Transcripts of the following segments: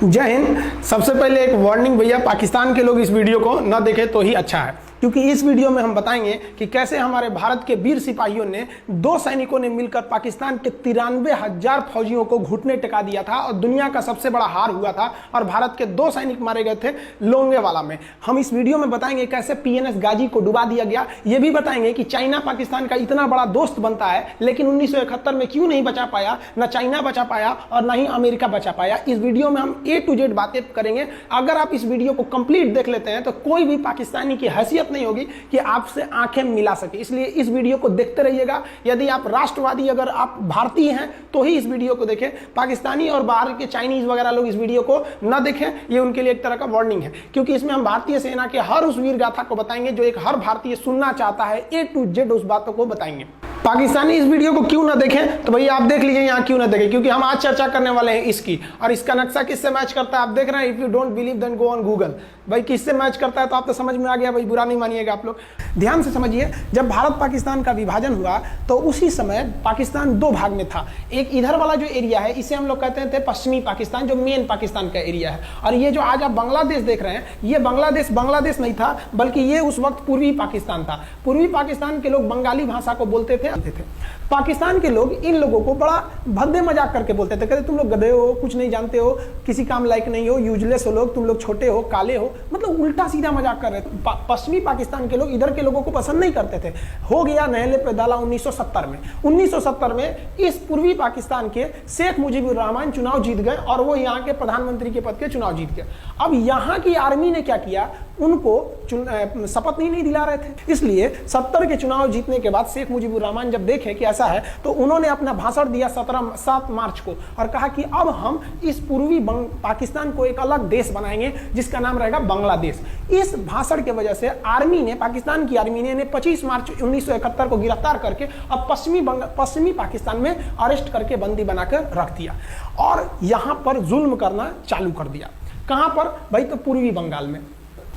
जय हिंद। सबसे पहले एक वार्निंग भैया, पाकिस्तान के लोग इस वीडियो को न देखें तो ही अच्छा है, क्योंकि इस वीडियो में हम बताएंगे कि कैसे हमारे भारत के वीर सिपाहियों ने, दो सैनिकों ने मिलकर पाकिस्तान के 93,000 फौजियों को घुटने टिका दिया था और दुनिया का सबसे बड़ा हार हुआ था और भारत के 2 सैनिक मारे गए थे लोंगेवाला में। हम इस वीडियो में बताएंगे कैसे PNS गाजी को डुबा दिया गया। ये भी बताएंगे कि चाइना पाकिस्तान का इतना बड़ा दोस्त बनता है, लेकिन 1971 में क्यों नहीं बचा पाया, न चाइना बचा पाया और न ही अमेरिका बचा पाया। इस वीडियो में हम A to Z बातें करेंगे। अगर आप इस वीडियो को कंप्लीट देख लेते हैं तो कोई भी पाकिस्तानी की हैसियत नहीं होगी कि आपसे आंखें मिला सके, इसलिए इस वीडियो को देखते रहिएगा। यदि आप राष्ट्रवादी, अगर आप भारतीय हैं तो ही इस वीडियो को देखें। पाकिस्तानी और बाहर के चाइनीज वगैरह लोग इस वीडियो को न देखें, ये उनके लिए एक तरह का वार्निंग है, क्योंकि इसमें हम भारतीय सेना के हर उस वीर गाथा को बताएंगे जो एक हर भारतीय सुनना चाहता है। A to Z उस बातों को बताएंगे। पाकिस्तानी इस वीडियो को क्यों ना देखें तो भैया आप देख लीजिए यहाँ क्यों ना देखें, क्योंकि हम आज चर्चा करने वाले हैं इसकी, और इसका नक्शा किससे मैच करता है आप देख रहे हैं। If you don't believe then go on Google. भाई किससे मैच करता है तो आप तो समझ में आ गया, भाई बुरा नहीं मानिएगा आप लोग। ध्यान से समझिए, जब भारत पाकिस्तान का विभाजन हुआ तो उसी समय पाकिस्तान 2 भाग में था। एक इधर वाला जो एरिया है इसे हम लोग कहते थे पश्चिमी पाकिस्तान, जो मेन पाकिस्तान का एरिया है, और ये जो आज आप बांग्लादेश देख रहे हैं ये बांग्लादेश नहीं था, बल्कि ये उस वक्त पूर्वी पाकिस्तान था। पूर्वी पाकिस्तान के लोग बंगाली भाषा को बोलते थे। पाकिस्तान के लोग इन लोगों को बड़ा भद्दे मजाक करके बोलते थे, कहते तुम लोग गधे हो, कुछ नहीं जानते हो, किसी काम लायक नहीं हो, यूजलेस हो लोग, तुम लोग छोटे हो, काले हो, मतलब उल्टा सीधा मजाक कर रहे थे। पश्चिमी पाकिस्तान के लोग इधर के लोगों को पसंद नहीं करते थे। हो गया नहले पे दाला 1970 में। 1970 में इस पूर्वी पाकिस्तान के शेख मुजीबुर रहमान चुनाव जीत गए और वो यहाँ के प्रधानमंत्री के पद के चुनाव जीत गए। अब यहाँ की आर्मी ने क्या किया, उनको शपथ नहीं दिला रहे थे, इसलिए 70 के चुनाव जीतने के बाद शेख मुजीबुर रहमान जब देखे कि ऐसा है तो उन्होंने अपना भाषण दिया 7 मार्च को और कहा कि अब हम इस पूर्वी पाकिस्तान को एक अलग देश बनाएंगे जिसका नाम रहेगा बांग्लादेश। इस भाषण के वजह से आर्मी ने, पाकिस्तान की आर्मी ने 25 मार्च 1971 को गिरफ्तार करके अब पश्चिमी पाकिस्तान में अरेस्ट करके बंदी बनाकर रख दिया और यहां पर जुल्म करना चालू कर दिया। कहां पर भाई, तो पूर्वी बंगाल में,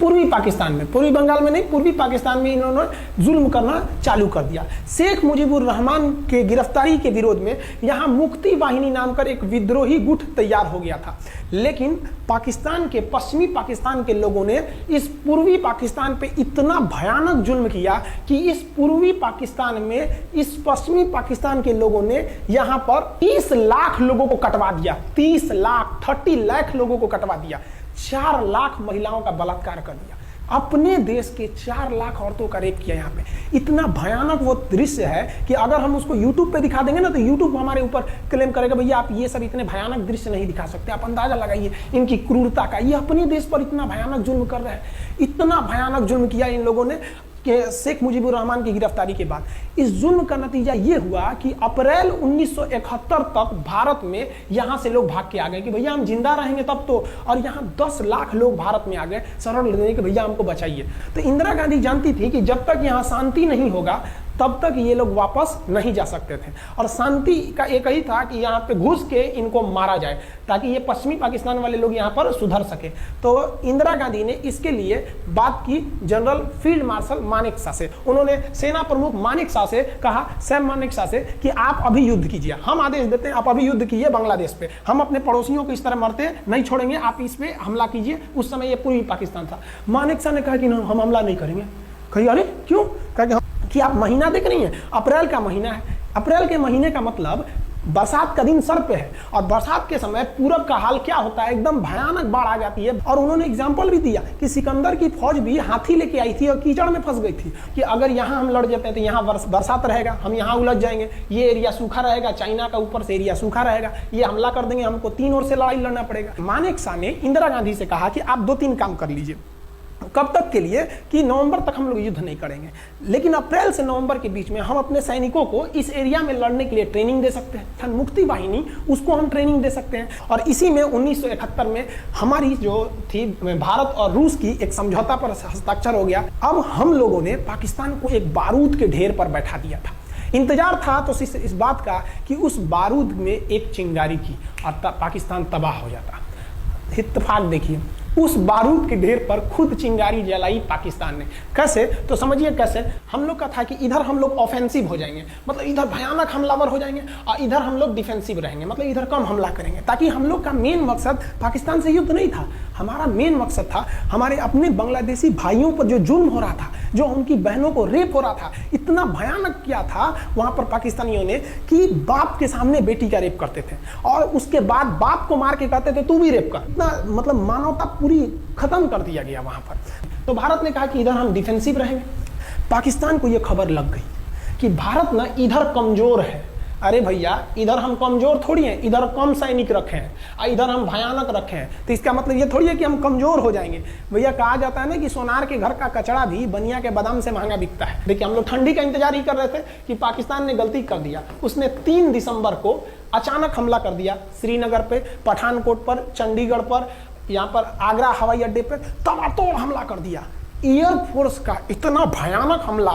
पूर्वी पाकिस्तान में, पूर्वी बंगाल में नहीं, पूर्वी पाकिस्तान में इन्होंने जुल्म करना चालू कर दिया। शेख मुजीबुर रहमान के गिरफ्तारी के विरोध में यहाँ मुक्ति वाहिनी नाम कर एक विद्रोही गुट तैयार हो गया था, लेकिन पाकिस्तान के, पश्चिमी पाकिस्तान के लोगों ने इस पूर्वी पाकिस्तान पे इतना भयानक जुल्म किया कि इस पूर्वी पाकिस्तान में इस पश्चिमी पाकिस्तान के लोगों ने यहाँ पर 30 लाख लोगों को कटवा दिया। 30 लाख लोगों को कटवा दिया। 4 लाख महिलाओं का बलात्कार कर दिया। अपने देश के 4 लाख औरतों का रेप किया। यहाँ पे इतना भयानक वो दृश्य है कि अगर हम उसको YouTube पे दिखा देंगे ना तो YouTube हमारे ऊपर क्लेम करेगा, भैया आप ये सब इतने भयानक दृश्य नहीं दिखा सकते। आप अंदाजा लगाइए इनकी क्रूरता का। ये अपने देश पर इतना भयानक जुल्म कर रहे हैं। इतना भयानक जुल्म किया इन लोगों ने कि शेख मुजीबुर रहमान की गिरफ्तारी के बाद इस जुल्म का नतीजा ये हुआ कि अप्रैल 1971 तक भारत में यहां से लोग भाग के आ गए कि भैया हम जिंदा रहेंगे तब तो, और यहां 10 लाख लोग भारत में आ गए शरण लेने के, भैया हमको बचाइए। तो इंदिरा गांधी जानती थी कि जब तक यहां शांति नहीं होगा तब तक ये लोग वापस नहीं जा सकते थे, और शांति का एक ही था कि यहाँ पे घुस के इनको मारा जाए ताकि ये पश्चिमी पाकिस्तान वाले लोग यहाँ पर सुधर सके। तो इंदिरा गांधी ने इसके लिए बात की जनरल फील्ड मार्शल मानेकशॉ से। उन्होंने सेना प्रमुख मानेकशॉ से कहा, सैम मानेकशॉ से, कि आप अभी युद्ध कीजिए, हम आदेश देते हैं आप अभी युद्ध कीजिए बांग्लादेश पे, हम अपने पड़ोसियों को इस तरह मरते नहीं छोड़ेंगे, आप इस पे हमला कीजिए। उस समय ये पूर्वी पाकिस्तान था। मानेकशॉ ने कहा कि हम हमला नहीं करेंगे। कही अरे क्यों? कहा कि आप महीना देख रही हैं, अप्रैल का महीना है। अप्रैल के महीने का मतलब बरसात का दिन सर पे है, और बरसात के समय पूरब का हाल क्या होता है, एकदम भयानक बाढ़ आ जाती है। और उन्होंने एग्जाम्पल भी दिया कि सिकंदर की फौज भी हाथी लेके आई थी और कीचड़ में फंस गई थी कि अगर यहाँ हम लड़ जाते हैं तो यहाँ बरसात रहेगा, हम यहाँ उलझ जाएंगे, ये एरिया सूखा रहेगा, चाइना का ऊपर से एरिया सूखा रहेगा, ये हमला कर देंगे, हमको 3 ओर से लड़ाई लड़ना पड़ेगा। मानेकशॉ ने इंदिरा गांधी से कहा कि आप 2-3 काम कर लीजिए। कब तक के लिए? कि नवंबर तक हम लोग युद्ध नहीं करेंगे, लेकिन अप्रैल से नवंबर के बीच में हम अपने सैनिकों को इस एरिया में लड़ने के लिए ट्रेनिंग दे सकते हैं। मुक्ति वाहिनी, उसको हम ट्रेनिंग दे सकते हैं। और इसी में 1971 में हमारी जो थी भारत और रूस की एक समझौता पर हस्ताक्षर हो गया। अब हम लोगों ने पाकिस्तान को एक बारूद के ढेर पर बैठा दिया था। इंतजार था तो इस बात का कि उस बारूद में एक चिंगारी की और पाकिस्तान तबाह हो जाता। इत्तेफाक देखिए, उस बारूद के ढेर पर खुद चिंगारी जलाई पाकिस्तान ने। कैसे? तो समझिए कैसे। हम लोग का था कि इधर हम लोग ऑफेंसिव हो जाएंगे, मतलब इधर भयानक हमलावर हो जाएंगे, और इधर हम लोग डिफेंसिव रहेंगे, मतलब इधर कम हमला करेंगे, ताकि हम लोग का मेन मकसद पाकिस्तान से युद्ध नहीं था। हमारा मेन मकसद था हमारे अपने बांग्लादेशी भाइयों पर जो जुल्म हो रहा था, जो उनकी बहनों को रेप हो रहा था, इतना भयानक किया था वहां पर पाकिस्तानियों ने कि बाप के सामने बेटी का रेप करते थे, और उसके बाद बाप को मार के कहते थे तू भी रेप कर। इतना मतलब मानवता पूरी खत्म कर दिया गया वहां पर। तो भारत ने कहा कि इधर हम डिफेंसिव रहेंगे। पाकिस्तान को यह खबर लग गई कि भारत ना इधर कमजोर है। अरे भैया, इधर हम कमजोर थोड़ी हैं, इधर कम सैनिक रखे हैं और इधर हम भयानक रखे हैं, तो इसका मतलब ये थोड़ी है कि हम कमजोर हो जाएंगे। भैया कहा जाता है ना कि सोनार के घर का कचड़ा भी बनिया के बादाम से महंगा बिकता है। देखिए, हम लोग ठंडी का इंतजार ही कर रहे थे कि पाकिस्तान ने गलती कर दिया। उसने 3 दिसंबर को अचानक हमला कर दिया श्रीनगर पे, पठानकोट पर, चंडीगढ़ पर, यहाँ पर आगरा हवाई अड्डे पर तबातोड़ हमला कर दिया। एयरफोर्स का इतना भयानक हमला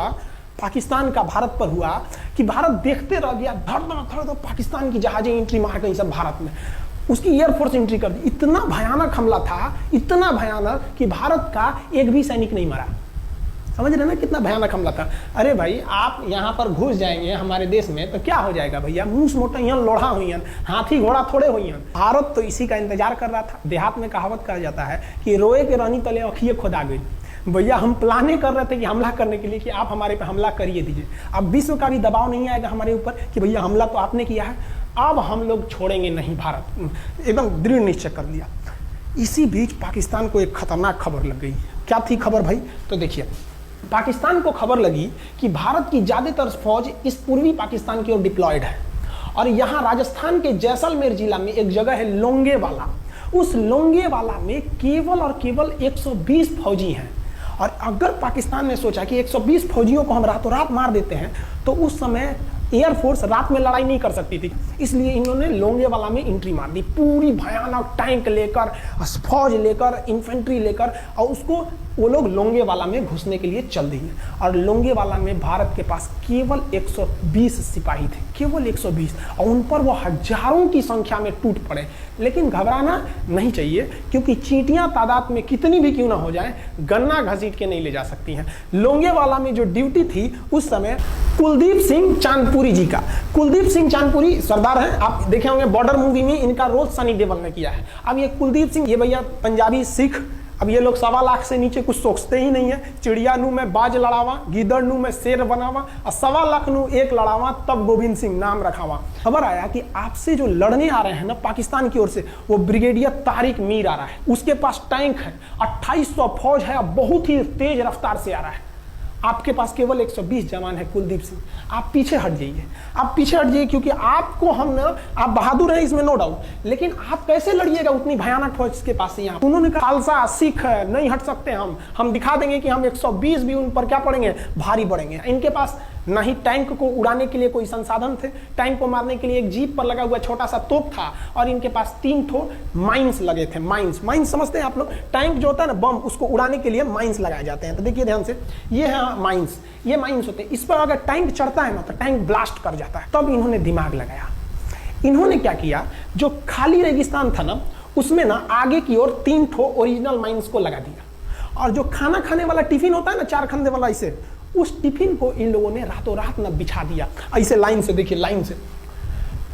पाकिस्तान का भारत पर हुआ कि भारत देखते रह गया। धड़ पाकिस्तान की जहाजें एंट्री मार गई सब भारत में, उसकी एयरफोर्स एंट्री कर दी। इतना भयानक हमला था, इतना भयानक कि भारत का एक भी सैनिक नहीं मरा। समझ रहे ना कितना भयानक हमला था। अरे भाई, आप यहाँ पर घुस जाएंगे हमारे देश में तो क्या हो जाएगा भैया? मूस मोटैयन लोढ़ा हुई, हाथी घोड़ा थोड़े हुई। भारत तो इसी का इंतजार कर रहा था। देहात में कहावत कहा जाता है कि रोए के रानी तले अखिए खुदा गई। भैया हम प्लाने कर रहे थे कि हमला करने के लिए कि आप हमारे पे हमला करिए दीजिए। अब विश्व का भी दबाव नहीं आएगा हमारे ऊपर कि भैया हमला तो आपने किया है, अब हम लोग छोड़ेंगे नहीं। भारत एकदम दृढ़ निश्चय कर लिया। इसी बीच पाकिस्तान को एक खतरनाक खबर लग गई। क्या थी खबर भाई? तो देखिए, पाकिस्तान को खबर लगी कि भारत की ज्यादातर फौज इस पूर्वी पाकिस्तान की ओर डिप्लॉयड है, और यहाँ राजस्थान के जैसलमेर जिला में एक जगह है लोंगेवाला। उस लोंगेवाला में केवल और केवल 120 फौजी हैं। और अगर पाकिस्तान ने सोचा कि 120 फौजियों को हम रातों रात मार देते हैं, तो उस समय एयरफोर्स रात में लड़ाई नहीं कर सकती थी, इसलिए इन्होंने लोंगेवाला में एंट्री मार दी। पूरी भयानक टैंक लेकर, फौज लेकर, इन्फेंट्री लेकर, और उसको वो लोग लोंगेवाला में घुसने के लिए चल दिए। और लोंगेवाला में भारत के पास केवल 120 सिपाही थे, केवल 120, और उन पर वो हजारों की संख्या में टूट पड़े। लेकिन घबराना नहीं चाहिए, क्योंकि चींटियां तादाद में कितनी भी क्यों ना हो जाए, गन्ना घसीट के नहीं ले जा सकती हैं। लोंगेवाला में जो ड्यूटी थी उस समय कुलदीप सिंह चांदपुरी जी का। कुलदीप सिंह चांदपुरी सरदार हैं, आप देखे होंगे बॉर्डर मूवी में इनका रोल सनी देओल ने किया है। अब ये कुलदीप सिंह, ये भैया पंजाबी सिख, अब ये लोग 1.25 लाख से नीचे कुछ सोचते ही नहीं है। चिड़िया नू में बाज लड़ावा, गिदड़ नू में शेर बनावा, और 1.25 लाख नू एक लड़ावा, तब गोविंद सिंह नाम रखावा। खबर आया कि आपसे जो लड़ने आ रहे हैं ना पाकिस्तान की ओर से, वो ब्रिगेडियर तारिक मीर आ रहा है। उसके पास टैंक है, 2800 फौज है, बहुत ही तेज रफ्तार से आ रहा है। आपके पास केवल 120 जवान है कुलदीप सिंह, आप पीछे हट जाइए, आप पीछे हट जाइए, क्योंकि आपको हम ना, आप बहादुर हैं इसमें नो डाउट, लेकिन आप कैसे लड़िएगा उतनी भयानक फौज के पास यहाँ? उन्होंने कहा खालसा सिख है, नहीं हट सकते हम दिखा देंगे कि हम 120 भी उन पर क्या पड़ेंगे, भारी पड़ेंगे। इनके पास ना ही टैंक को उड़ाने के लिए कोई संसाधन थे, टैंक को मारने के लिए एक जीप पर लगा हुआ छोटा सा तोप था, और इनके पास 3 ठो माइंस लगे थे। माइंस समझते हैं आप लोग? टैंक जो होता है ना बम, उसको उड़ाने के लिए माइंस लगाए जाते हैं। तो देखिए ध्यान से, ये है माइंस, ये माइंस होते हैं। इस पर अगर टैंक चढ़ता है ना तो टैंक ब्लास्ट कर जाता है। तब इन्होंने दिमाग लगाया। इन्होंने क्या किया, जो खाली रेगिस्तान था ना उसमें ना आगे की ओर 3 ठो ओरिजिनल माइंस को लगा दिया, और जो खाना खाने वाला टिफिन होता है ना 4 खंदे वाला, इसे उस टिफिन को इन लोगों ने रातों रात ना बिछा दिया। ऐसे लाइन से, देखिए लाइन से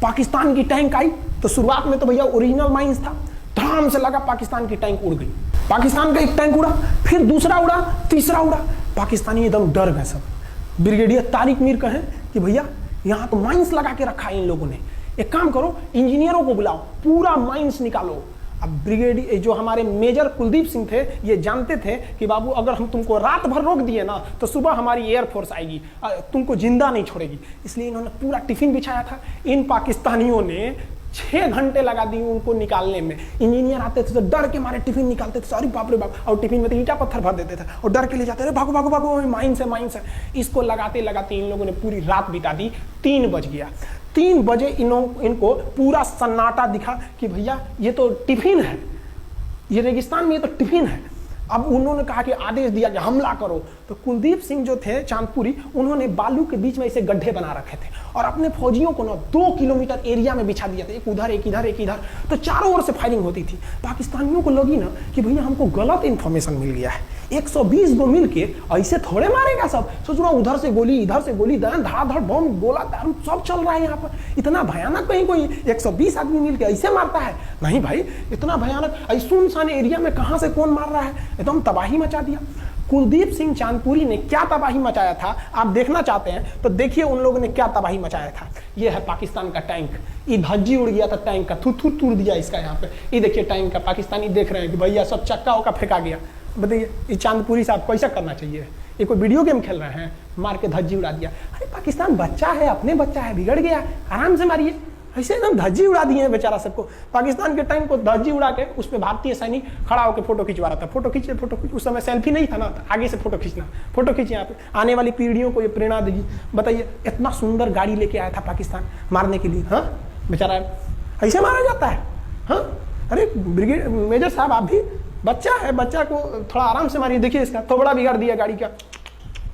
पाकिस्तान की टैंक आई तो शुरुआत में तो भैया ओरिजिनल माइंस था, धड़ाम से लगा, पाकिस्तान की टैंक उड़ गई। पाकिस्तान का एक टैंक उड़ा, फिर दूसरा उड़ा, तीसरा उड़ा। पाकिस्तानी एकदम डर गए सब। ब्रिगेडियर तारिक मीर कहे कि भैया यहाँ तो माइंस लगा के रखा है इन लोगों ने, एक काम करो इंजीनियरों को बुलाओ, पूरा माइंस निकालो। अब ब्रिगेडियर जो हमारे मेजर कुलदीप सिंह थे, ये जानते थे कि बाबू अगर हम तुमको रात भर रोक दिए ना तो सुबह हमारी एयरफोर्स आएगी, तुमको जिंदा नहीं छोड़ेगी। इसलिए इन्होंने पूरा टिफिन बिछाया था। इन पाकिस्तानियों ने 6 घंटे लगा दिए उनको निकालने में। इंजीनियर आते थे तो डर के मारे टिफिन निकालते थे, अरे बाप रे बाप, और टिफिन में तो ईंटा पत्थर भर देते थे और डर के ले जाते थे, भागो भागो भागो, माइंस है। इसको लगाते लगाते इन लोगों ने पूरी रात बिता दी। 3 बज गया। 3 बजे इनको पूरा सन्नाटा दिखा कि भैया ये तो टिफिन है, ये रेगिस्तान में ये तो टिफिन है। अब उन्होंने कहा कि आदेश दिया कि हमला करो, तो कुलदीप सिंह जो थे चांदपुरी, उन्होंने बालू के बीच में ऐसे गड्ढे बना रखे थे और अपने फौजियों को ना 2 किलोमीटर एरिया में बिछा दिया था, एक उधर एक इधर एक इधर, तो चारों ओर से फायरिंग होती थी। पाकिस्तानियों को लगी ना कि भैया हमको गलत इंफॉर्मेशन मिल गया है, 120 गो मिल के ऐसे थोड़े मारेगा सब, सोच रहा उधर से गोली इधर से गोली, धड़ाधड़ बम गोला दारू सब चल रहा है यहाँ पर, इतना भयानक कहीं कोई 120 आदमी मिल के ऐसे मारता है? नहीं भाई, इतना भयानक ऐसे सुनसान एरिया में कहाँ से कौन मार रहा है, एकदम तबाही मचा दिया। कुलदीप सिंह चांदपुरी ने क्या तबाही मचाया था आप देखना चाहते हैं तो देखिए उन लोगों ने क्या तबाही मचाया था। ये है पाकिस्तान का टैंक, ये धज्जी उड़ गया था टैंक का, थू तूड़ दिया इसका यहाँ पे, ये देखिए टैंक का, पाकिस्तानी देख रहे हैं कि भैया सब चक्का होकर फेंका गया। बताइए ये चांदपुरी साहब कैसा करना चाहिए? ये कोई वीडियो गेम खेल रहे हैं, मार के धज्जी उड़ा दिया। अरे पाकिस्तान बच्चा है, अपने बच्चा है, बिगड़ गया, आराम से मारिए। ऐसे एकदम धज्जी उड़ा दिए हैं बेचारा सबको। पाकिस्तान के टैंक को धज्जी उड़ा के उस पर भारतीय सैनिक खड़ा होकर फोटो खिंचवा रहा था। फोटो खींचे, उस समय सेल्फी नहीं था ना, आगे से फोटो खींचना, फोटो खींचे यहाँ पे, आने वाली पीढ़ियों को ये प्रेरणा देगी। बताइए इतना सुंदर गाड़ी लेके आया था पाकिस्तान मारने के लिए, हाँ बेचारा ऐसे मारा जाता है? हाँ अरे ब्रिगेड मेजर साहब आप भी, बच्चा है, बच्चा को थोड़ा आराम से मारिए। देखिए इसका थोबड़ा बिगाड़ दिया गाड़ी का,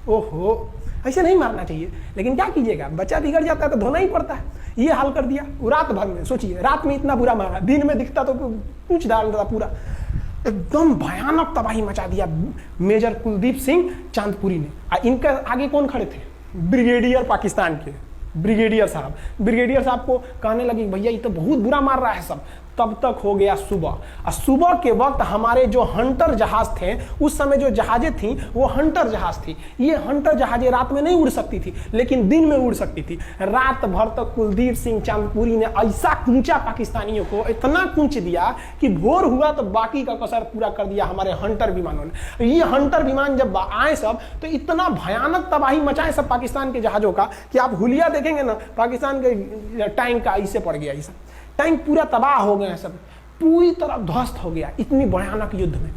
ओहो ऐसे नहीं मारना चाहिए, लेकिन क्या कीजिएगा, बच्चा बिगड़ जाता है तो धोना ही पड़ता है। ये हाल कर दिया रात भर में, सोचिए रात में इतना बुरा मारा, दिन में दिखता तो कुछ डाल रहा पूरा, एकदम भयानक तबाही मचा दिया मेजर कुलदीप सिंह चांदपुरी ने। इनके आगे कौन खड़े थे? ब्रिगेडियर पाकिस्तान के ब्रिगेडियर साहब को कहने लगी भैया ये तो बहुत बुरा मार रहा है सब। तब तक हो गया सुबह, और सुबह के वक्त हमारे जो हंटर जहाज थे, उस समय जो जहाजें थी वो हंटर जहाज थी। ये हंटर जहाजें रात में नहीं उड़ सकती थी लेकिन दिन में उड़ सकती थी। रात भर तक कुलदीप सिंह चांदपुरी ने ऐसा कूचा पाकिस्तानियों को, इतना कूच दिया कि भोर हुआ तो बाकी का कसर पूरा कर दिया हमारे हंटर विमानों ने। ये हंटर विमान जब आए सब तो इतना भयानक तबाही मचाए सब पाकिस्तान के जहाजों का कि आप हुलिया देखेंगे ना, पाकिस्तान के टैंक का ऐसे पड़ गया, ऐसा टैंक पूरा तबाह हो गए, सब पूरी तरह ध्वस्त हो गया इतनी भयानक युद्ध में।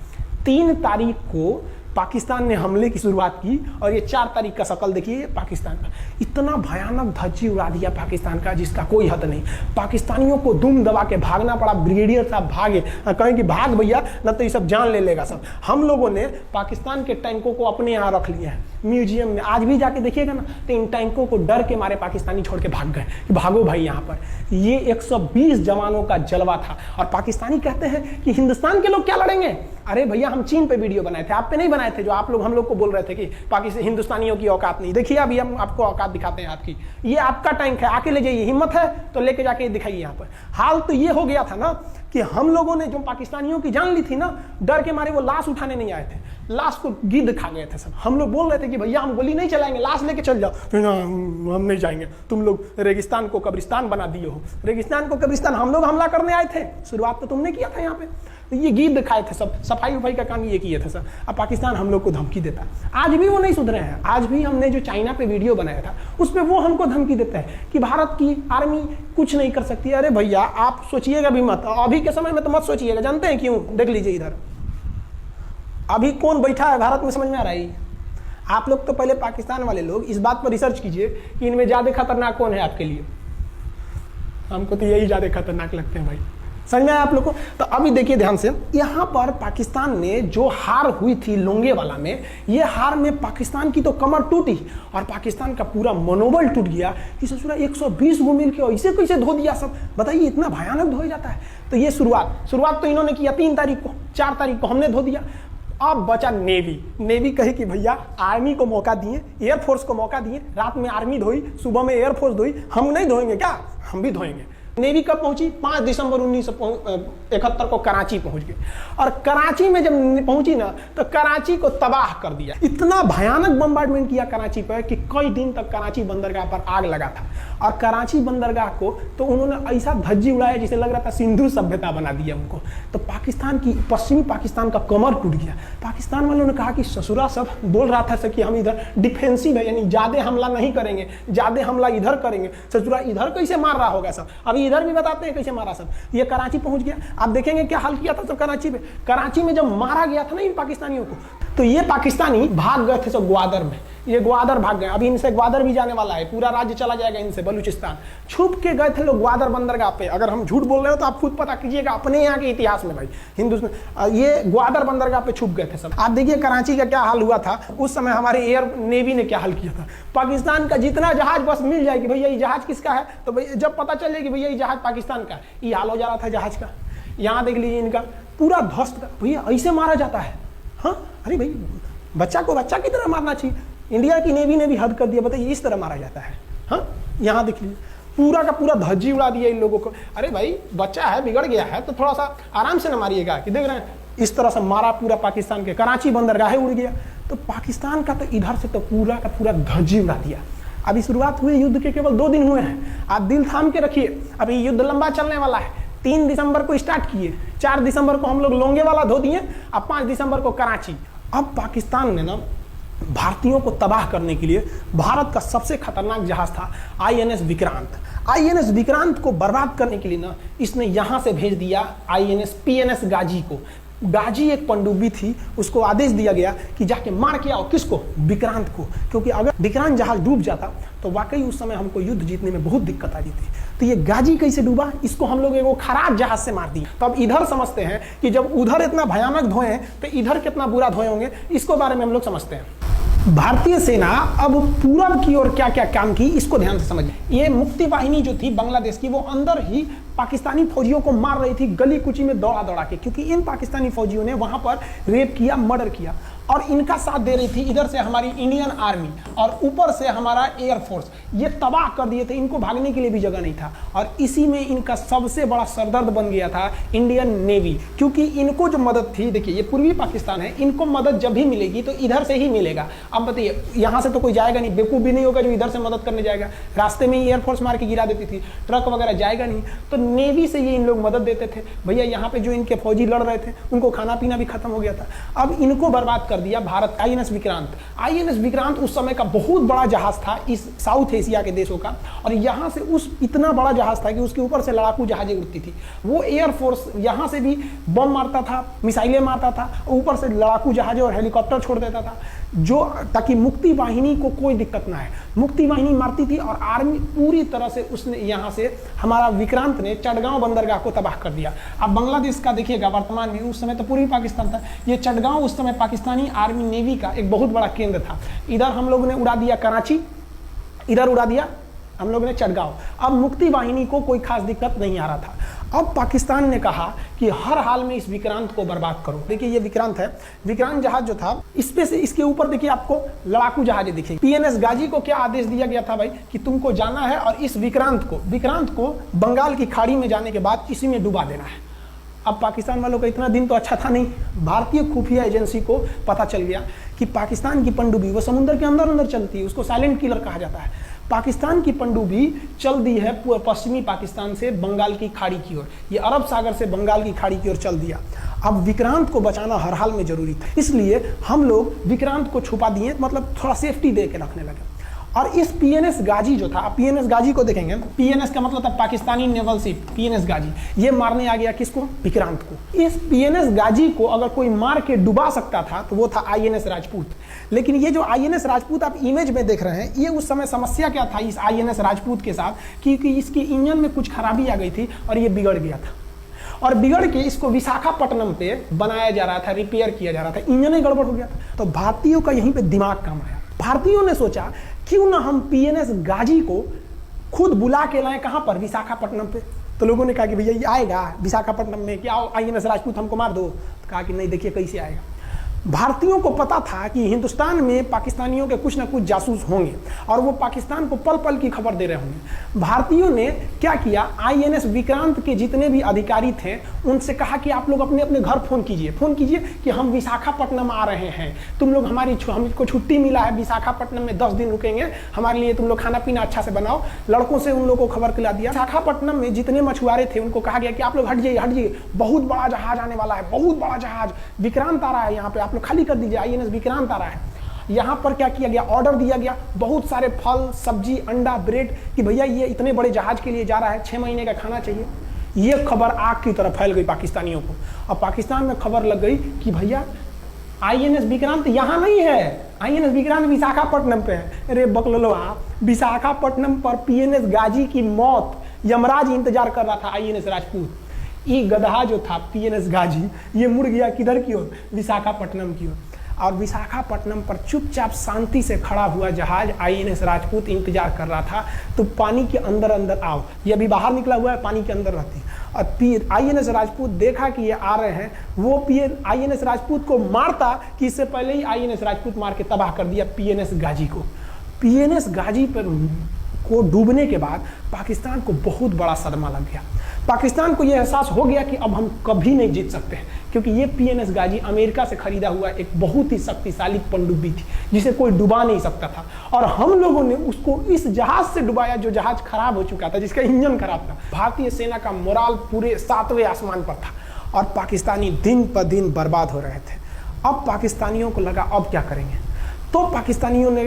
3 तारीख को पाकिस्तान ने हमले की शुरुआत की और ये 4 तारीख का शकल देखिए पाकिस्तान का, इतना भयानक धज्जी उड़ा दिया पाकिस्तान का जिसका कोई हद नहीं। पाकिस्तानियों को दुम दबा के भागना पड़ा, ब्रिगेडियर साहब भागे, कहें कि भाग भैया न तो ये सब जान ले लेगा सब। हम लोगों ने पाकिस्तान के टैंकों को अपने यहाँ रख लिया है म्यूजियम में, आज भी जाके देखिएगा ना तो इन टैंकों को डर के मारे पाकिस्तानी छोड़ के भाग गए कि भागो भाई यहाँ पर। ये 120 जवानों का जलवा था और पाकिस्तानी कहते हैं कि हिंदुस्तान के लोग क्या लड़ेंगे। अरे भैया हम चीन पे वीडियो बनाए थे, आप पे नहीं बनाए थे, जो आप लोग हम लोग को बोल रहे थे कि पाकिस्तान हिंदुस्तानियों की औकात नहीं। देखिए अभी हम आपको औकात दिखाते हैं आपकी, ये आपका टैंक है, आके ले जाइए, हिम्मत है तो लेके जाके दिखाइए यहाँ पर। हाल तो ये हो गया था ना कि हम लोगों ने जो पाकिस्तानियों की जान ली थी ना, डर के मारे वो लाश उठाने नहीं आए थे, लाश को गिद्ध खा गए थे सब। हम लोग बोल रहे थे कि भैया हम गोली नहीं चलाएंगे, लाश लेके चल जाओ, हम नहीं जाएंगे, तुम लोग रेगिस्तान को कब्रिस्तान बना दिए हो। रेगिस्तान को कब्रिस्तान हम लोग हमला करने आए थे, शुरुआत तो तुमने किया था यहाँ पे, तो ये गिद्ध खाए थे सब, सफाई उफाई का काम ये किए थे सब। अब पाकिस्तान हम लोग को धमकी देता है, आज भी वो नहीं सुधरे हैं। आज भी हमने जो चाइना पे वीडियो बनाया था उस पर वो हमको धमकी देते हैं कि भारत की आर्मी कुछ नहीं कर सकती। अरे भैया आप सोचिएगा भी मत, अभी के समय में तो मत सोचिएगा, जानते हैं क्यों? देख लीजिए इधर अभी कौन बैठा है भारत में, समझ में आ रहा है? आप लोग तो पहले पाकिस्तान वाले लोग इस बात पर रिसर्च कीजिए कि इनमें ज्यादा खतरनाक कौन है आपके लिए। हमको तो यही ज्यादा खतरनाक लगते हैं भाई, समझ में आया आप लोग को? तो अभी देखिए ध्यान से, यहाँ पर पाकिस्तान ने जो हार हुई थी लोंगेवाला में, ये हार में पाकिस्तान की तो कमर टूटी और पाकिस्तान का पूरा मनोबल टूट गया कि ससुरा 120 गो मिल के ऐसे कैसे धो दिया सब। बताइए इतना भयानक धो जाता है। तो ये शुरुआत तो इन्होंने किया 3 तारीख को, 4 तारीख को हमने धो दिया। अब बचा नेवी कहे कि भैया आर्मी को मौका दिए, एयरफोर्स को मौका दिए, रात में आर्मी धोई, सुबह में एयरफोर्स धोई, हम नहीं धोएंगे क्या? हम भी धोएंगे। नेवी कब पहुंची? 5 दिसंबर 1971 को कराची पहुंच गई और कराची में जब पहुंची ना तो कराची को तबाह कर दिया। इतना भयानक बम्बार्डमेंट किया कराची पर कि कई दिन तक कराची बंदरगाह पर आग लगा था और कराची बंदरगाह को तो उन्होंने ऐसा धज्जी उड़ाया जिसे लग रहा था सिंधु सभ्यता बना दिया उनको। तो पाकिस्तान की, पश्चिमी पाकिस्तान का कमर टूट गया। पाकिस्तान वालों ने कहा कि ससुरा सब बोल रहा था कि हम इधर डिफेंसिव है, यानी ज्यादा हमला नहीं करेंगे, ज्यादा हमला इधर करेंगे। ससुरा इधर कैसे मार रहा होगा सब, अभी इधर भी बताते हैं कैसे मारा सब। ये कराची पहुंच गया, आप देखेंगे क्या हाल किया था सब कराची में। कराची में जब मारा गया था ना इन पाकिस्तानियों को, तो ये पाकिस्तानी भाग गए थे सब ग्वादर में, ये ग्वादर भाग गए। अभी इनसे ग्वादर भी जाने वाला है, पूरा राज्य चला जाएगा इनसे, बलूचिस्तान। छुप के गए थे लोग ग्वादर बंदरगाह पे। अगर हम झूठ बोल रहे हो तो आप खुद पता कीजिएगा अपने यहाँ के इतिहास में भाई, हिंदुस्तान ये ग्वादर बंदरगाह पे छुप गए थे सब। आप देखिए कराची का क्या हाल हुआ था उस समय, हमारे एयर नेवी ने क्या हाल किया था। पाकिस्तान का जितना जहाज बस मिल जाए कि भैया ये जहाज किसका है, तो भैया जब पता चले कि भैया ये जहाज पाकिस्तान का है, ये हाल हो जा रहा था जहाज का। यहाँ देख लीजिए इनका पूरा ध्वस्त, भैया ऐसे मारा जाता है। हाँ अरे भाई बच्चा को बच्चा की तरह मारना चाहिए। इंडिया की नेवी ने भी हद कर दिया, बताइए इस तरह मारा जाता है। हाँ यहाँ देख लीजिए पूरा का पूरा धज्जी उड़ा दिया इन लोगों को। अरे भाई बच्चा है, बिगड़ गया है तो थोड़ा सा आराम से न मारिएगा, कि देख रहे हैं इस तरह से मारा पूरा पाकिस्तान के। कराची बंदरगाह उड़ गया, तो पाकिस्तान का तो इधर से तो पूरा का पूरा धज्जी उड़ा दिया। अभी शुरुआत हुई युद्ध के केवल 2 दिन हुए हैं, आप दिल थाम के रखिए, अभी युद्ध लंबा चलने वाला है। 3 दिसंबर को स्टार्ट किए, 4 दिसंबर को हम लोग लोंगेवाला धो दिए, अब 5 दिसंबर को कराची। अब पाकिस्तान ने ना भारतीयों को तबाह करने के लिए, भारत का सबसे खतरनाक जहाज था INS विक्रांत। INS विक्रांत को बर्बाद करने के लिए ना इसने यहां से भेज दिया INS PNS गाजी को। गाजी एक पनडुब्बी थी, उसको आदेश दिया गया कि जाके मार के आओ, किसको, विक्रांत को, क्योंकि अगर विक्रांत जहाज डूब जाता तो वाकई उस समय हमको युद्ध जीतने में बहुत दिक्कत आ जाती। तो ये गाजी कैसे डूबा, इसको हम लोग एक खराब जहाज से मार दिए। तो अब इधर समझते हैं कि जब उधर इतना भयानक धोए तो इधर कितना बुरा धोए होंगे, इसको बारे में हम लोग समझते हैं। भारतीय सेना अब पूरब की ओर क्या क्या काम की, इसको ध्यान से समझिए। ये मुक्ति वाहिनी जो थी बांग्लादेश की, वो अंदर ही पाकिस्तानी फौजियों को मार रही थी गली कुची में दौड़ा दौड़ा के, क्योंकि इन पाकिस्तानी फौजियों ने वहां पर रेप किया, मर्डर किया, और इनका साथ दे रही थी इधर से हमारी इंडियन आर्मी और ऊपर से हमारा एयरफोर्स। ये तबाह कर दिए थे, इनको भागने के लिए भी जगह नहीं था। और इसी में इनका सबसे बड़ा सरदर्द बन गया था इंडियन नेवी, क्योंकि इनको जो मदद थी, देखिए ये पूर्वी पाकिस्तान है, इनको मदद जब भी मिलेगी तो इधर से ही मिलेगा। अब बताइए यहाँ से तो कोई जाएगा नहीं, बेवकूफ़ भी नहीं होगा जो इधर से मदद करने जाएगा। रास्ते में ही एयरफोर्स मार के गिरा देती थी, ट्रक वगैरह जाएगा नहीं, तो नेवी से ये इन लोग मदद देते थे। भैया यहाँ पे जो इनके फौजी लड़ रहे थे उनको खाना पीना भी खत्म हो गया था। अब इनको बर्बाद कर दिया भारत। INS विक्रांत, INS विक्रांत उस समय का बहुत बड़ा जहाज था इस साउथ एशिया के देशों का, और यहाँ से उस इतना बड़ा जहाज था कि उसके ऊपर से लड़ाकू जहाजें उड़ती थी। वो एयरफोर्स यहाँ से भी बम मारता था, मिसाइलें मारता था, ऊपर से लड़ाकू जहाजें और हेलीकॉप्टर छोड़ देता था, जो ताकि मुक्ति वाहिनी को कोई दिक्कत ना है। मुक्ति वाहिनी मारती थी और आर्मी पूरी तरह से उसने यहाँ से हमारा विक्रांत ने चटगांव बंदरगाह को तबाह कर दिया। अब बांग्लादेश का देखिएगा वर्तमान में, उस समय तो पूर्वी पाकिस्तान था, ये चटगांव उस समय पाकिस्तानी आर्मी नेवी का एक बहुत बड़ा केंद्र था। इधर हम लोगों ने उड़ा दिया कराची, इधर उड़ा दिया हम लोगों ने चटगांव। अब मुक्ति वाहिनी को कोई खास दिक्कत नहीं आ रहा था। अब पाकिस्तान ने कहा कि हर हाल में इस विक्रांत को बर्बाद करो। देखिए ये विक्रांत है, विक्रांत जहाज जो था, इस पे से इसके ऊपर देखिए आपको लड़ाकू जहाजें दिखेगी। PNS गाजी को क्या आदेश दिया गया था भाई, कि तुमको जाना है और इस विक्रांत को बंगाल की खाड़ी में जाने के बाद इसी में डुबा देना है। अब पाकिस्तान वालों का इतना दिन तो अच्छा था नहीं, भारतीय खुफिया एजेंसी को पता चल गया कि पाकिस्तान की पनडुब्बी वो समुद्र के अंदर अंदर चलती है, उसको साइलेंट किलर कहा जाता है। पाकिस्तान की पनडुब्बी चल दी है पश्चिमी पाकिस्तान से बंगाल की खाड़ी की ओर, ये अरब सागर से बंगाल की खाड़ी की ओर चल दिया। अब विक्रांत को बचाना हर हाल में जरूरी था, इसलिए हम लोग विक्रांत को छुपा दिए, मतलब थोड़ा सेफ्टी दे के रखने लगे। और इस PNS गाजी जो था, PNS गाजी को देखेंगे, PNS का मतलब था पाकिस्तानी नेवल शिप, PNS गाजी, ये मारने आ गया किसको, विक्रांत को। इस PNS गाजी को अगर कोई मार के डुबा सकता था तो वो था INS राजपूत। लेकिन ये जो INS राजपूत आप इमेज में देख रहे हैं, ये उस समय समस्या क्या था इस INS राजपूत के साथ, क्योंकि इसके इंजन में कुछ खराबी आ गई थी और ये बिगड़ गया था, और बिगड़ के इसको विशाखापट्टनम पे बनाया जा रहा था, रिपेयर किया जा रहा था, इंजन ही गड़बड़ हो गया था। तो भारतीयों का यहीं पे दिमाग काम आया। भारतीयों ने सोचा क्यों ना हम PNS गाजी को खुद बुला के लाएं, कहां पर, विशाखापट्टनम पे। तो लोगों ने कहा कि भैया ये आएगा विशाखापट्टनम में, क्या INS राजपूत हमको मार दो। तो कहा कि नहीं, देखिए कैसे आएगा। भारतीयों को पता था कि हिंदुस्तान में पाकिस्तानियों के कुछ ना कुछ जासूस होंगे और वो पाकिस्तान को पल पल की खबर दे रहे होंगे। भारतीयों ने क्या किया, INS विक्रांत के जितने भी अधिकारी थे उनसे कहा कि आप लोग अपने अपने घर फोन कीजिए कि हम विशाखापट्टनम आ रहे हैं, तुम लोग हमको छुट्टी मिला है, विशाखापट्टनम में 10 दिन रुकेंगे, हमारे लिए तुम लोग खाना पीना अच्छा से बनाओ। लड़कों से उन लोगों को खबर खिला दिया। विशाखापट्टनम में जितने मछुआरे थे उनको कहा गया कि आप लोग हट जाइए, बहुत बड़ा जहाज आने वाला है, बहुत बड़ा जहाज विक्रांत आ रहा है, यहाँ पे आप लोग खाली कर दीजिए, INS विक्रांत आ रहा है। यहां पर क्या किया गया, ऑर्डर दिया गया, बहुत सारे फल सब्जी अंडा ब्रेड, कि भैया ये इतने बड़े जहाज के लिए जा रहा है, 6 महीने का खाना चाहिए। ये खबर आग की तरह फैल गई पाकिस्तानियों को, और पाकिस्तान में खबर लग गई कि भैया आईएनएस विक्रांत यहाँ नहीं है, आईएनएस विक्रांत विशाखापट्टनम पे है। अरे बकलो आप, विशाखापट्टनम पर पीएनएस गाजी की मौत यमराज इंतजार कर रहा था आईएनएस राजपूत। ये गधा जो था पीएनएस गाजी, ये मुड़ गया किधर की ओर, विशाखापट्टनम की ओर। और विशाखापट्टनम पर चुपचाप शांति से खड़ा हुआ जहाज आईएनएस राजपूत इंतजार कर रहा था, तो पानी के अंदर अंदर आओ। ये अभी बाहर निकला हुआ है, पानी के अंदर रहती है। और आईएनएस राजपूत देखा कि ये आ रहे हैं, वो आईएनएस राजपूत को मारता कि इससे पहले ही आईएनएस राजपूत मार के तबाह कर दिया पीएनएस गाजी को। पीएनएस गाजी पर को डूबने के बाद पाकिस्तान को बहुत बड़ा सदमा लग गया। पाकिस्तान को यह एहसास हो गया कि अब हम कभी नहीं जीत सकते हैं, क्योंकि ये पीएनएस गाजी अमेरिका से खरीदा हुआ एक बहुत ही शक्तिशाली पनडुब्बी थी, जिसे कोई डुबा नहीं सकता था। और हम लोगों ने उसको इस जहाज से डुबाया जो जहाज खराब हो चुका था, जिसका इंजन खराब था। भारतीय सेना का मोराल पूरे 7वें आसमान पर था और पाकिस्तानी दिन पर दिन बर्बाद हो रहे थे। अब पाकिस्तानियों को लगा अब क्या करेंगे, तो पाकिस्तानियों ने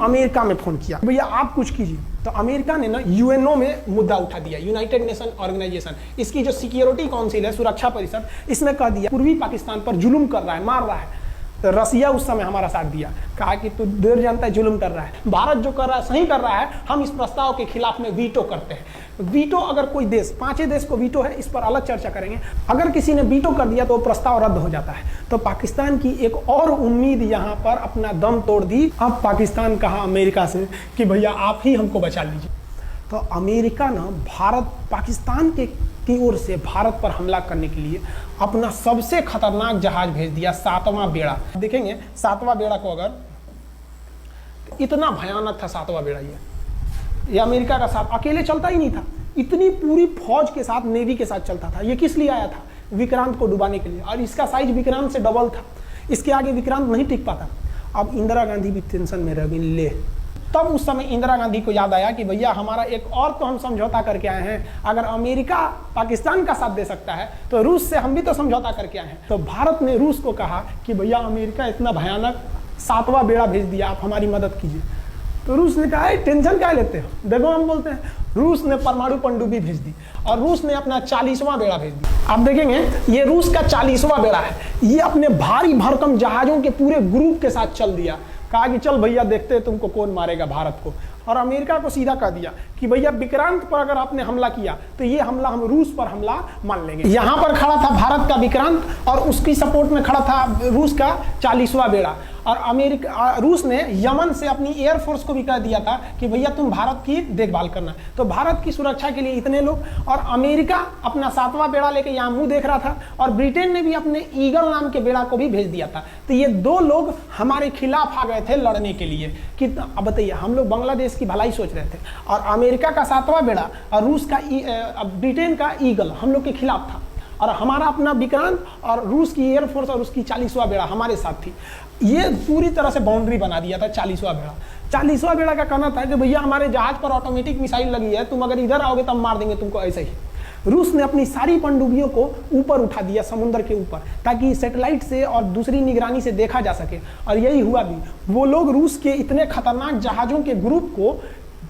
अमेरिका में फोन किया, भैया आप कुछ कीजिए। तो अमेरिका ने ना यूएनओ में मुद्दा उठा दिया, यूनाइटेड नेशन ऑर्गेनाइजेशन, इसकी जो सिक्योरिटी काउंसिल है, सुरक्षा परिषद, इसमें कह दिया पूर्वी पाकिस्तान पर जुल्म कर रहा है, मार रहा है। तो रसिया उस समय हमारा साथ दिया, कहा कि तू देर जानता है जुल्म कर रहा है, भारत जो कर रहा है सही कर रहा है, हम इस प्रस्ताव के खिलाफ में वीटो करते हैं। वीटो अगर कोई देश, 5 देश को वीटो है, इस पर अलग चर्चा करेंगे, अगर किसी ने वीटो कर दिया तो प्रस्ताव रद्द हो जाता है। तो पाकिस्तान की एक और उम्मीद यहाँ पर अपना दम तोड़ दी। अब पाकिस्तान कहा अमेरिका से कि भैया आप ही हमको बचा लीजिए। तो अमेरिका ना पाकिस्तान की ओर से भारत पर हमला करने के लिए अपना सबसे खतरनाक जहाज भेज दिया, 7वां बेड़ा। देखेंगे 7वां बेड़ा को, अगर इतना भयानक था 7वां बेड़ा, ये अमेरिका का साथ अकेले चलता ही नहीं था, इतनी पूरी फौज के साथ, नेवी के साथ चलता था। ये किस लिए आया था, विक्रांत को डुबाने के लिए, और इसका साइज विक्रांत से डबल था, इसके आगे विक्रांत नहीं टिक पाता। अब इंदिरा गांधी भी टेंशन में रह गई ले। तब उस समय इंदिरा गांधी को याद आया कि भैया हमारा एक और तो हम समझौता करके आए हैं, अगर अमेरिका पाकिस्तान का साथ दे सकता है तो रूस से हम भी तो समझौता करके आए हैं। तो भारत ने रूस को कहा कि भैया अमेरिका इतना भयानक 7वां बेड़ा भेज दिया, आप हमारी मदद कीजिए। तो रूस ने कहा टेंशन क्या लेते हो, देखो हम बोलते हैं। रूस ने परमाणु पनडुब्बी भेज दी और रूस ने अपना 40वां बेड़ा भेज दिया। आप देखेंगे ये रूस का 40वां बेड़ा है, ये अपने भारी भरकम जहाजों के पूरे ग्रुप के साथ चल दिया, कहा कि चल भैया देखते हैं तुमको कौन मारेगा भारत को। और अमेरिका को सीधा कह दिया कि भैया विक्रांत पर अगर आपने हमला किया तो ये हमला हम रूस पर हमला मान लेंगे। यहाँ पर खड़ा था भारत का विक्रांत और उसकी सपोर्ट में खड़ा था रूस का 40वां बेड़ा। और रूस ने यमन से अपनी एयरफोर्स को भी कह दिया था कि भैया तुम भारत की देखभाल करना। तो भारत की सुरक्षा के लिए इतने लोग, और अमेरिका अपना 7वां बेड़ा लेके यहाँ मुंह देख रहा था, और ब्रिटेन ने भी अपने ईगल नाम के बेड़ा को भी भेज दिया था। तो ये 2 लोग हमारे खिलाफ आ गए थे लड़ने के लिए कि अब बताइए, हम लोग बांग्लादेश की भलाई सोच रहे थे, और अमेरिका का 7वां बेड़ा और रूस का ब्रिटेन का ईगल हम लोग के खिलाफ था, और हमारा अपना विक्रांत और रूस की एयरफोर्स और उसकी 40वां बेड़ा हमारे साथ थी। ये पूरी तरह से बाउंड्री बना दिया था 40वां बेड़ा। 40वां बेड़ा का कहना था कि भैया हमारे जहाज पर ऑटोमेटिक मिसाइल लगी है, तुम अगर इधर आओगे तब मार देंगे तुमको ऐसे ही। रूस ने अपनी सारी पनडुब्बियों को ऊपर उठा दिया, समुद्र के ऊपर, ताकि सैटेलाइट से और दूसरी निगरानी से देखा जा सके, और यही हुआ भी। वो लोग रूस के इतने खतरनाक जहाजों के ग्रुप को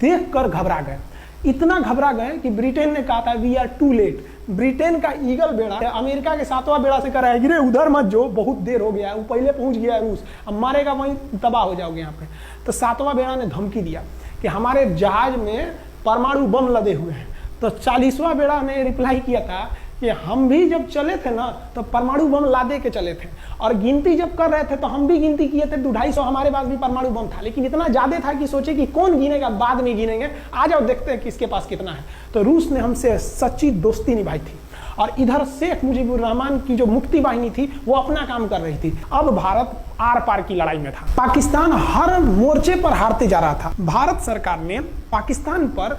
देखकर घबरा गए, इतना घबरा गए कि ब्रिटेन ने कहा था we are too late. Britain का ईगल बेड़ा अमेरिका के 7वां बेड़ा से कर गिरे उधर मत जो, बहुत देर हो गया है, वो पहले पहुंच गया है रूस, अब मारेगा वहीं तबाह हो जाओगे यहाँ पे। तो 7वां बेड़ा ने धमकी दिया कि हमारे जहाज में परमाणु बम लदे हुए हैं। तो 40वां बेड़ा ने रिप्लाई किया था कि हम भी जब चले थे ना तो परमाणु बम लादे के चले थे, और गिनती जब कर रहे थे तो हम भी गिनती किए थे, 250 हमारे पास भी परमाणु बम था, लेकिन इतना ज्यादा था कि सोचे कि कौन गिनेगा, बाद में गिनेंगे, आ जाओ देखते हैं किसके पास कितना है। तो रूस ने हमसे सच्ची दोस्ती निभाई थी, और इधर शेख मुजीबुर रहमान की जो मुक्ति वाहिनी थी वो अपना काम कर रही थी। अब भारत आर पार की लड़ाई में था, पाकिस्तान हर मोर्चे पर हारते जा रहा था। भारत सरकार ने पाकिस्तान पर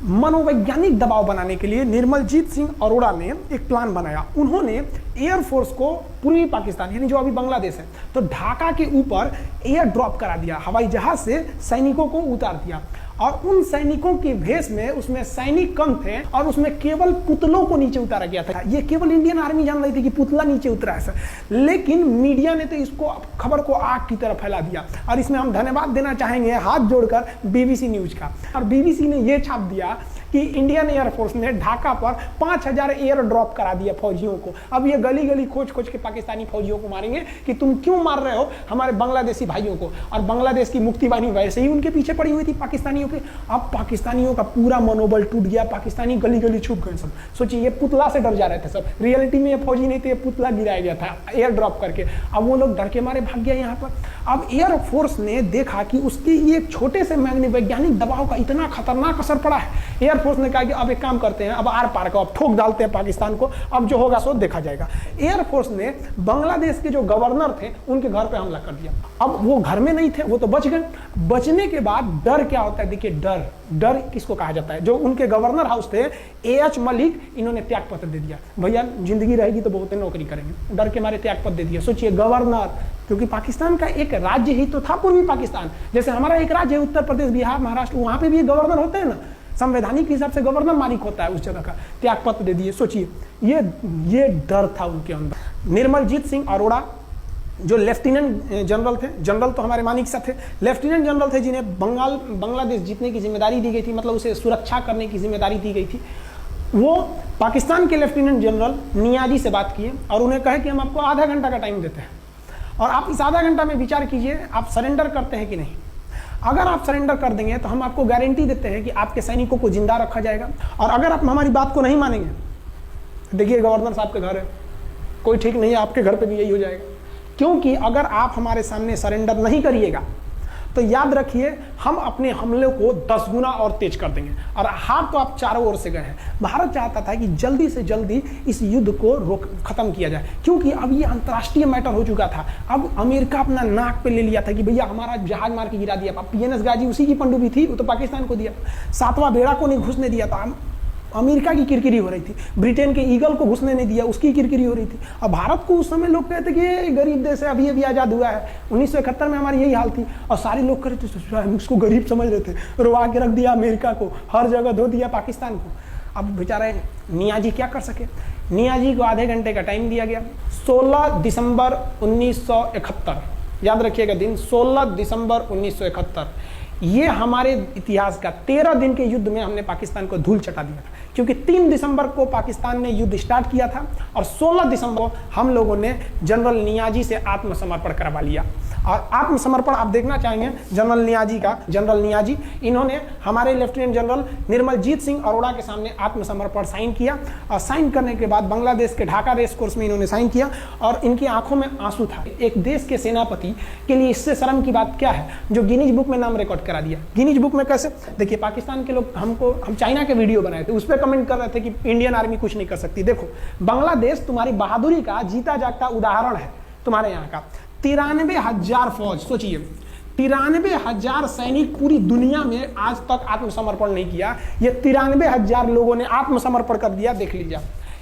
मनोवैज्ञानिक दबाव बनाने के लिए निर्मलजीत सिंह अरोड़ा ने एक प्लान बनाया। उन्होंने एयरफोर्स को पूर्वी पाकिस्तान, यानी जो अभी बांग्लादेश है, तो ढाका के ऊपर एयर ड्रॉप करा दिया, हवाई जहाज से सैनिकों को उतार दिया, और उन सैनिकों के भेष में उसमें सैनिक कम थे, और उसमें केवल पुतलों को नीचे उतारा गया था। ये केवल इंडियन आर्मी जान रही थी कि पुतला नीचे उतरा है, लेकिन मीडिया ने तो इसको खबर को आग की तरह फैला दिया। और इसमें हम धन्यवाद देना चाहेंगे हाथ जोड़कर BBC न्यूज का। और BBC ने यह छाप दिया कि इंडियन एयरफोर्स ने ढाका पर 5000 एयर ड्रॉप करा दिया फौजियों को। अब ये गली गली खोज खोज के पाकिस्तानी फौजियों को मारेंगे कि तुम क्यों मार रहे हो हमारे बांग्लादेशी भाइयों को। और बांग्लादेश की मुक्ति बाहिनी वैसे ही उनके पीछे पड़ी हुई थी पाकिस्तानियों के। अब पाकिस्तानियों का पूरा मनोबल टूट गया, पाकिस्तानी गली गली छुप गए सब। सोचिए ये पुतला से डर जा रहे थे सब, रियलिटी में ये फौजी नहीं थे, ये पुतला गिराया गया था एयर ड्रॉप करके। अब वो लोग डर के मारे भाग गया यहाँ पर। अब एयरफोर्स ने देखा कि उसके ये छोटे से वैज्ञानिक दबाव का इतना खतरनाक असर पड़ा है। एयरफोर्स ने कहा कि अब एक काम करते हैं, अब आर पार का अब ठोक डालते हैं पाकिस्तान को, अब जो होगा सो देखा जाएगा। एयरफोर्स ने बांग्लादेश के जो गवर्नर थे उनके घर पे हमला कर दिया। अब वो घर में नहीं थे, वो तो बच गए। बचने के बाद डर क्या होता है, देखिए डर, डर किसको कहा जाता है? जो उनके गवर्नर हाउस थे एएच मलिक, इन्होंने त्याग पत्र दे दिया, भैया जिंदगी रहेगी तो बहुत नौकरी करेंगे, डर के मारे त्याग पत्र दे दिया। सोचिए गवर्नर, क्योंकि पाकिस्तान का एक राज्य ही तो था पूर्वी पाकिस्तान, जैसे हमारा एक राज्य है उत्तर प्रदेश, बिहार, महाराष्ट्र, वहां पे भी गवर्नर होते हैं ना, संवैधानिक हिसाब से गवर्नर मालिक होता है उस जगह का। त्याग पत्र दे दिए। सोचिए ये डर था उनके अंदर। निर्मलजीत सिंह अरोड़ा जो लेफ्टिनेंट जनरल थे, जनरल तो हमारे मानिक साहब थे, लेफ्टिनेंट जनरल थे जिन्हें बांग्लादेश जीतने की जिम्मेदारी दी गई थी, मतलब उसे सुरक्षा करने की जिम्मेदारी दी गई थी। वो पाकिस्तान के लेफ्टिनेंट जनरल नियाजी से बात किए और उन्हें कहे कि हम आपको आधा घंटा का टाइम देते हैं और आप इस आधा घंटा में विचार कीजिए आप सरेंडर करते हैं कि नहीं। अगर आप सरेंडर कर देंगे तो हम आपको गारंटी देते हैं कि आपके सैनिकों को जिंदा रखा जाएगा, और अगर आप हमारी बात को नहीं मानेंगे, देखिए गवर्नर साहब के घर है, कोई ठीक नहीं है, आपके घर पे भी यही हो जाएगा। क्योंकि अगर आप हमारे सामने सरेंडर नहीं करिएगा तो याद रखिए हम अपने हमले को 10 गुना और तेज कर देंगे। और हाथ तो आप चारों ओर से गए हैं। भारत चाहता था कि जल्दी से जल्दी इस युद्ध को खत्म किया जाए, क्योंकि अब ये अंतर्राष्ट्रीय मैटर हो चुका था। अब अमेरिका अपना नाक पे ले लिया था कि भैया हमारा जहाज मार के गिरा दिया। पीएनएस गाजी उसी की पनडुब्बी थी, वो तो पाकिस्तान को दिया। 7वां बेड़ा को नहीं घुसने दिया था, अमेरिका की किरकिरी हो रही थी। ब्रिटेन के ईगल को घुसने नहीं दिया, उसकी किरकिरी हो रही थी। अब भारत को उस समय लोग कहते कि ये गरीब देश है, अभी अभी आज़ाद हुआ है। 1971 में हमारी यही हाल थी और सारे लोग कह रहे थे, हम उसको गरीब समझ रहे थे, रुआ के रख दिया अमेरिका को, हर जगह धो दिया पाकिस्तान को। अब बेचारे नियाजी क्या कर सके। नियाजी को आधे घंटे का टाइम दिया गया। 16 दिसंबर 1971, याद रखिएगा दिन, 16 दिसंबर 1971। ये हमारे इतिहास का 13 दिन के युद्ध में हमने पाकिस्तान को धूल चटा दिया था, क्योंकि 3 दिसंबर को पाकिस्तान ने युद्ध स्टार्ट किया था और 16 दिसंबर को हम लोगों ने जनरल नियाजी से आत्मसमर्पण करवा लिया। और आत्मसमर्पण आप देखना चाहेंगे जनरल नियाजी का। जनरल नियाजी इन्होंने हमारे लेफ्टिनेंट जनरल निर्मलजीत सिंह अरोड़ा के सामने आत्मसमर्पण साइन किया, और साइन करने के बाद बांग्लादेश के ढाका रेस कोर्स में इन्होंने साइन किया और इनकी आंखों में आंसू था। एक देश के सेनापति के लिए इससे शर्म की बात क्या है, जो गिनीज बुक में नाम रिकॉर्ड करा दिया। गिनीज बुक में कैसे? देखिए पाकिस्तान के लोग हम चाइना के वीडियो बनाए थे, उस पर कमेंट कर रहे थे कि इंडियन आर्मी कुछ नहीं कर सकती। देखो बांग्लादेश तुम्हारी बहादुरी का जीता जागता उदाहरण है। तुम्हारे यहाँ का 93,000 फौज, सोचिए 93,000 सैनिक पूरी दुनिया में आज तक आत्मसमर्पण नहीं किया। ये 93,000 लोगों ने आत्मसमर्पण कर दिया। देख लीजिए,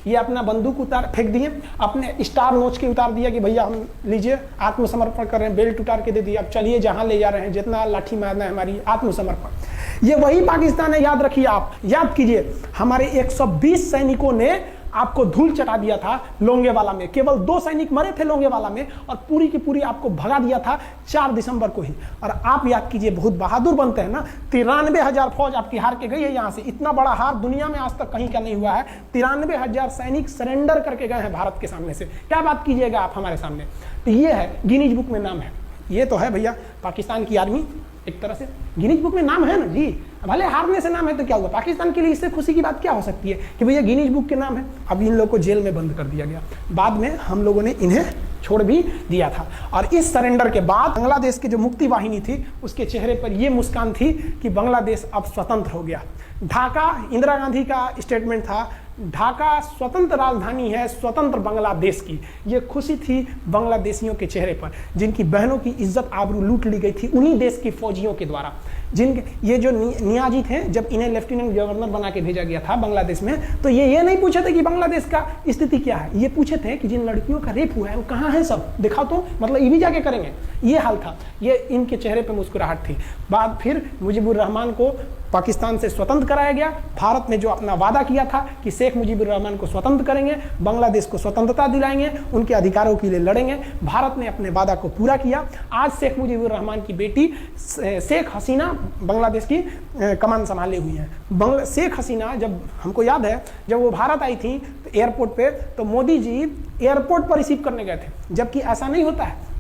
ये अपना बंदूक उतार फेंक दिए, अपने स्टार नोच के उतार दिया कि भैया हम लीजिए आत्मसमर्पण कर रहे हैं, बेल्ट उतार के दे दिया, अब चलिए जहां ले जा रहे हैं, जितना लाठी मारना है हमारी आत्मसमर्पण। ये वही पाकिस्तान है, याद रखिए। आप याद कीजिए, हमारे 120 सैनिकों ने आपको धूल चटा दिया था लोंगेवाला में। केवल 2 सैनिक मरे थे लोंगेवाला में और पूरी की पूरी आपको भगा दिया था 4 दिसंबर को ही। और आप याद कीजिए, बहुत बहादुर बनते हैं ना। 93,000 फौज आपकी हार के गई है यहाँ से। इतना बड़ा हार दुनिया में आज तक कहीं का नहीं हुआ है। 93,000 सैनिक सरेंडर करके गए हैं भारत के सामने से। क्या बात कीजिएगा आप हमारे सामने। तो ये है, गिनीज बुक में नाम है। ये तो है भैया पाकिस्तान की आर्मी, एक तरह से गिनीज बुक में नाम है ना जी। भले हारने से नाम है तो क्या हुआ, पाकिस्तान के लिए इससे खुशी की बात क्या हो सकती है कि भैया गिनीज बुक के नाम है। अब इन लोगों को जेल में बंद कर दिया गया। बाद में हम लोगों ने इन्हें छोड़ भी दिया था। और इस सरेंडर के बाद बांग्लादेश की जो मुक्ति वाहिनी थी उसके चेहरे पर यह मुस्कान थी कि बांग्लादेश अब स्वतंत्र हो गया। ढाका, इंदिरा गांधी का स्टेटमेंट था, ढाका स्वतंत्र राजधानी है स्वतंत्र बांग्लादेश की। ये खुशी थी बांग्लादेशियों के चेहरे पर, जिनकी बहनों की इज्जत आबरू लूट ली गई थी उन्हीं देश की फौजियों के द्वारा। ये जो नियाजी थे, जब इन्हें लेफ्टिनेंट गवर्नर बना के भेजा गया था बांग्लादेश में, तो ये नहीं पूछे थे कि बांग्लादेश का स्थिति क्या है। ये पूछे थे कि जिन लड़कियों का रेप हुआ है वो कहाँ है, सब दिखाओ तो, मतलब ये भी जाके करेंगे। ये हाल था। ये इनके चेहरे पर मुस्कुराहट थी। बाद फिर मुजीबुर रहमान को पाकिस्तान से स्वतंत्र कराया गया। भारत ने जो अपना वादा किया था कि शेख मुजीबुर रहमान को स्वतंत्र करेंगे, बांग्लादेश को स्वतंत्रता दिलाएंगे, उनके अधिकारों के लिए लड़ेंगे, भारत ने अपने वादा को पूरा किया। आज शेख मुजीबुर रहमान की बेटी शेख हसीना बांग्लादेश की कमान संभाले हुई हैं। शेख हसीना, जब हमको याद है जब वो भारत आई थी तो एयरपोर्ट पे, तो मोदी जी एयरपोर्ट पर रिसीव करने गए थे, जबकि ऐसा नहीं होता है।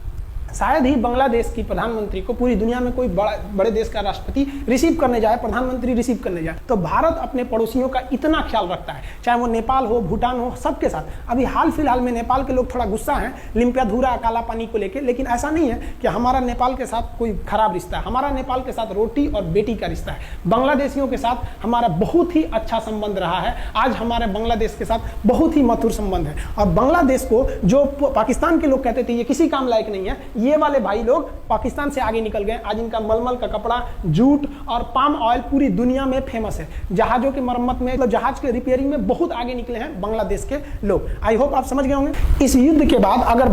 शायद ही बांग्लादेश की प्रधानमंत्री को पूरी दुनिया में कोई बड़े देश का राष्ट्रपति रिसीव करने जाए, प्रधानमंत्री रिसीव करने जाए। तो भारत अपने पड़ोसियों का इतना ख्याल रखता है, चाहे वो नेपाल हो, भूटान हो, सबके साथ। अभी हाल फिलहाल में नेपाल के लोग थोड़ा गुस्सा हैं लिम्पियाधुरा काला पानी को लेकर, लेकिन ऐसा नहीं है कि हमारा नेपाल के साथ कोई खराब रिश्ता है। हमारा नेपाल के साथ रोटी और बेटी का रिश्ता है। बांग्लादेशियों के साथ हमारा बहुत ही अच्छा संबंध रहा है। आज हमारे बांग्लादेश के साथ बहुत ही मधुर संबंध है। और बांग्लादेश को जो पाकिस्तान के लोग कहते थे ये किसी काम लायक नहीं है, ये वाले भाई लोग पाकिस्तान से आगे निकल गए। आज इनका मलमल का कपड़ा, जूट और पाम ऑयल पूरी दुनिया में फेमस है। जहाजों की मरम्मत में, मतलब जहाज के रिपेयरिंग में बहुत आगे निकले हैं बांग्लादेश के लोग। आई होप आप समझ गए होंगे। इस युद्ध के बाद अगर